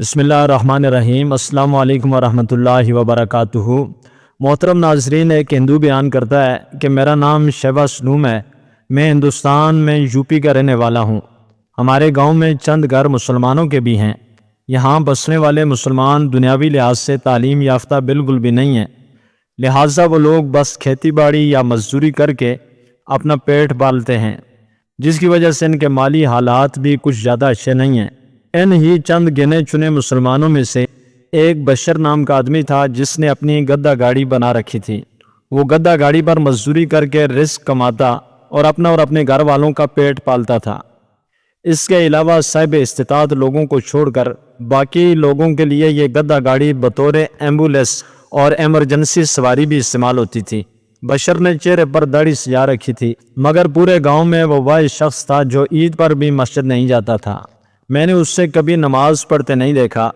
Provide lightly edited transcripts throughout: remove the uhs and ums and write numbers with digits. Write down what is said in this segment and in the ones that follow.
بسم اللہ الرحمن الرحیم۔ السلام علیکم ورحمۃ اللہ وبرکاتہ۔ محترم ناظرین، ایک ہندو بیان کرتا ہے کہ میرا نام شیبہ سنوم ہے، میں ہندوستان میں یو پی کا رہنے والا ہوں۔ ہمارے گاؤں میں چند گھر مسلمانوں کے بھی ہیں۔ یہاں بسنے والے مسلمان دنیاوی لحاظ سے تعلیم یافتہ بالکل بھی نہیں ہیں، لہٰذا وہ لوگ بس کھیتی باڑی یا مزدوری کر کے اپنا پیٹ پالتے ہیں، جس کی وجہ سے ان کے مالی حالات بھی کچھ زیادہ اچھے نہیں ہیں۔ ان ہی چند گنے چنے مسلمانوں میں سے ایک بشر نام کا آدمی تھا جس نے اپنی گدا گاڑی بنا رکھی تھی۔ وہ گدا گاڑی پر مزدوری کر کے رزق کماتا اور اپنے گھر والوں کا پیٹ پالتا تھا۔ اس کے علاوہ صاحب استطاعت لوگوں کو چھوڑ کر باقی لوگوں کے لیے یہ گدا گاڑی بطور ایمبولینس اور ایمرجنسی سواری بھی استعمال ہوتی تھی۔ بشر نے چہرے پر داڑھی سجا رکھی تھی، مگر پورے گاؤں میں وہ واحد شخص تھا جو عید پر بھی مسجد نہیں جاتا تھا۔ میں نے اس سے کبھی نماز پڑھتے نہیں دیکھا،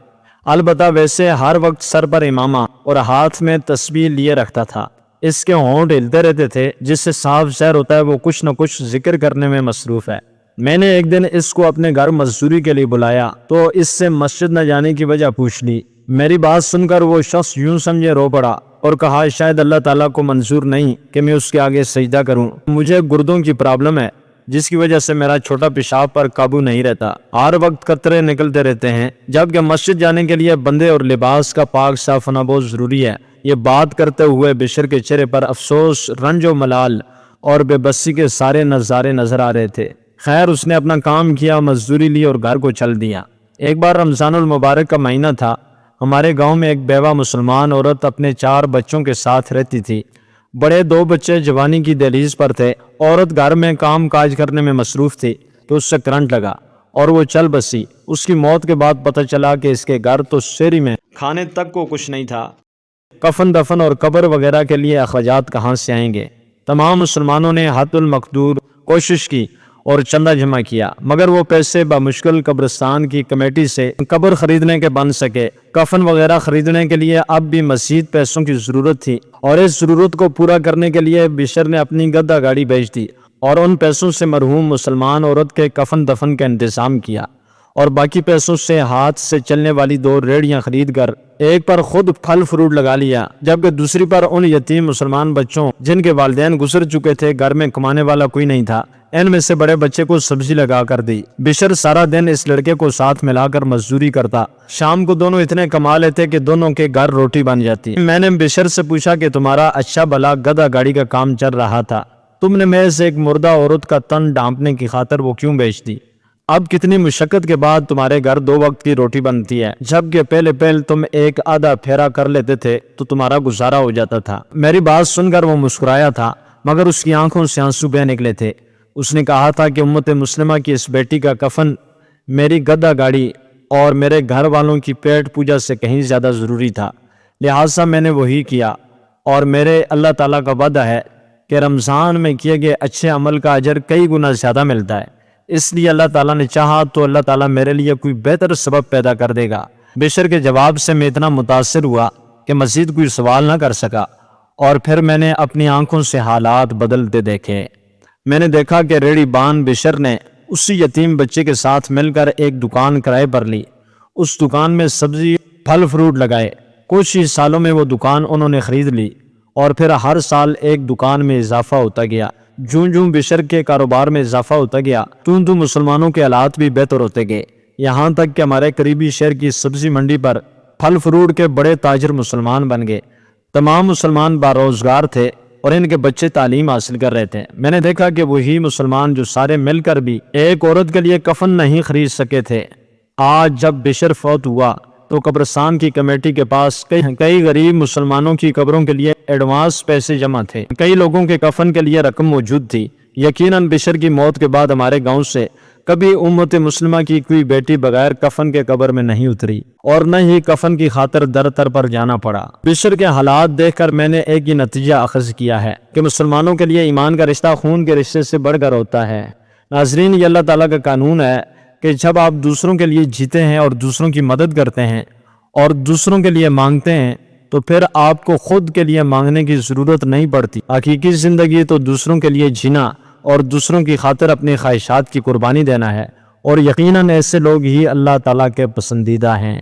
البتہ ویسے ہر وقت سر پر امامہ اور ہاتھ میں تسبیح لیے رکھتا تھا۔ اس کے ہونٹ ہلتے رہتے تھے، جس سے صاف ظاہر ہوتا ہے وہ کچھ نہ کچھ ذکر کرنے میں مصروف ہے۔ میں نے ایک دن اس کو اپنے گھر مزدوری کے لیے بلایا تو اس سے مسجد نہ جانے کی وجہ پوچھ لی۔ میری بات سن کر وہ شخص یوں سمجھے رو پڑا اور کہا شاید اللہ تعالیٰ کو منظور نہیں کہ میں اس کے آگے سجدہ کروں۔ مجھے گردوں کی پرابلم ہے، جس کی وجہ سے میرا چھوٹا پیشاب پر قابو نہیں رہتا، ہر وقت قطرے نکلتے رہتے ہیں، جبکہ مسجد جانے کے لیے بندے اور لباس کا پاک صاف ہونا بہت ضروری ہے۔ یہ بات کرتے ہوئے بشر کے چہرے پر افسوس، رنج و ملال اور بے بسی کے سارے نظارے نظر آ رہے تھے۔ خیر، اس نے اپنا کام کیا، مزدوری لی اور گھر کو چل دیا۔ ایک بار رمضان المبارک کا مہینہ تھا۔ ہمارے گاؤں میں ایک بیوہ مسلمان عورت اپنے 4 بچوں کے ساتھ رہتی تھی۔ بڑے 2 بچے جوانی کی دہلیز پر تھے۔ عورت گھر میں کام کاج کرنے میں مصروف تھی کہ اس سے کرنٹ لگا اور وہ چل بسی۔ اس کی موت کے بعد پتہ چلا کہ اس کے گھر تو شیری میں کھانے تک کو کچھ نہیں تھا۔ کفن دفن اور قبر وغیرہ کے لیے اخراجات کہاں سے آئیں گے؟ تمام مسلمانوں نے حد المقدور کوشش کی اور چندہ جمع کیا، مگر وہ پیسے بمشکل قبرستان کی کمیٹی سے قبر خریدنے کے بن سکے۔ کفن وغیرہ خریدنے کے لیے اب بھی مزید پیسوں کی ضرورت تھی، اور اس ضرورت کو پورا کرنے کے لیے بشر نے اپنی گدا گاڑی بیچ دی اور ان پیسوں سے مرحوم مسلمان عورت کے کفن دفن کا انتظام کیا، اور باقی پیسوں سے ہاتھ سے چلنے والی 2 ریڑیاں خرید کر ایک پر خود پھل فروٹ لگا لیا، جبکہ دوسری پر ان یتیم مسلمان بچوں جن کے والدین گزر چکے تھے، گھر میں کمانے والا کوئی نہیں تھا، ان میں سے بڑے بچے کو سبزی لگا کر دی۔ بشر سارا دن اس لڑکے کو ساتھ ملا کر مزدوری کرتا، شام کو دونوں اتنے کما لیتے کہ دونوں کے گھر روٹی بن جاتی۔ میں نے بشر سے پوچھا کہ تمہارا اچھا بھلا گدا گاڑی کا کام چل رہا تھا، تم نے محض ایک مردہ عورت کا تن ڈھانپنے کی خاطر وہ کیوں بیچ دی؟ اب کتنی مشقت کے بعد تمہارے گھر 2 وقت کی روٹی بنتی ہے، جبکہ پہلے تم ایک آدھا پھیرا کر لیتے تھے تو تمہارا گزارا ہو جاتا تھا۔ میری بات سن کر وہ مسکرایا تھا، مگر اس کی آنکھوں سے آنسو بہہ نکلے تھے۔ اس نے کہا تھا کہ امت مسلمہ کی اس بیٹی کا کفن میری گدا گاڑی اور میرے گھر والوں کی پیٹ پوجا سے کہیں زیادہ ضروری تھا، لہٰذا میں نے وہی کیا، اور میرے اللہ تعالیٰ کا وعدہ ہے کہ رمضان میں کیے گئے اچھے عمل کا اجر کئی گنا زیادہ ملتا ہے، اس لیے اللہ تعالیٰ نے چاہا تو اللہ تعالیٰ میرے لیے کوئی بہتر سبب پیدا کر دے گا۔ بشر کے جواب سے میں اتنا متاثر ہوا کہ مزید کوئی سوال نہ کر سکا، اور پھر میں نے اپنی آنکھوں سے حالات بدلتے دیکھے۔ میں نے دیکھا کہ ریڑھی بان بشر نے اسی یتیم بچے کے ساتھ مل کر ایک دکان کرائے پر لی۔ اس دکان میں سبزی پھل فروٹ لگائے۔ کچھ ہی سالوں میں وہ دکان انہوں نے خرید لی، اور پھر ہر سال ایک دکان میں اضافہ ہوتا گیا۔ جوں جوں بشر کے کاروبار میں اضافہ ہوتا گیا، توں مسلمانوں کے حالات بھی بہتر ہوتے گئے، یہاں تک کہ ہمارے قریبی شہر کی سبزی منڈی پر پھل فروٹ کے بڑے تاجر مسلمان بن گئے۔ تمام مسلمان باروزگار تھے اور ان کے بچے تعلیم حاصل کر رہے تھے۔ میں نے دیکھا کہ وہی مسلمان جو سارے مل کر بھی ایک عورت کے لیے کفن نہیں خرید سکے تھے، آج جب بشر فوت ہوا تو قبرستان کی کمیٹی کے پاس کئی غریب مسلمانوں کی قبروں کے لیے ایڈوانس پیسے جمع تھے، کئی لوگوں کے کفن کے لیے رقم موجود تھی۔ یقیناً بشر کی موت کے بعد ہمارے گاؤں سے کبھی امت مسلمہ کی کوئی بیٹی بغیر کفن کے قبر میں نہیں اتری، اور نہ ہی کفن کی خاطر در تر پر جانا پڑا۔ بشر کے حالات دیکھ کر میں نے ایک ہی نتیجہ اخذ کیا ہے کہ مسلمانوں کے لیے ایمان کا رشتہ خون کے رشتے سے بڑھ کر ہوتا ہے۔ ناظرین، یہ اللہ تعالیٰ کا قانون ہے کہ جب آپ دوسروں کے لیے جیتے ہیں اور دوسروں کی مدد کرتے ہیں اور دوسروں کے لیے مانگتے ہیں تو پھر آپ کو خود کے لیے مانگنے کی ضرورت نہیں پڑتی۔ حقیقی زندگی تو دوسروں کے لیے جینا اور دوسروں کی خاطر اپنی خواہشات کی قربانی دینا ہے، اور یقیناً ایسے لوگ ہی اللہ تعالیٰ کے پسندیدہ ہیں۔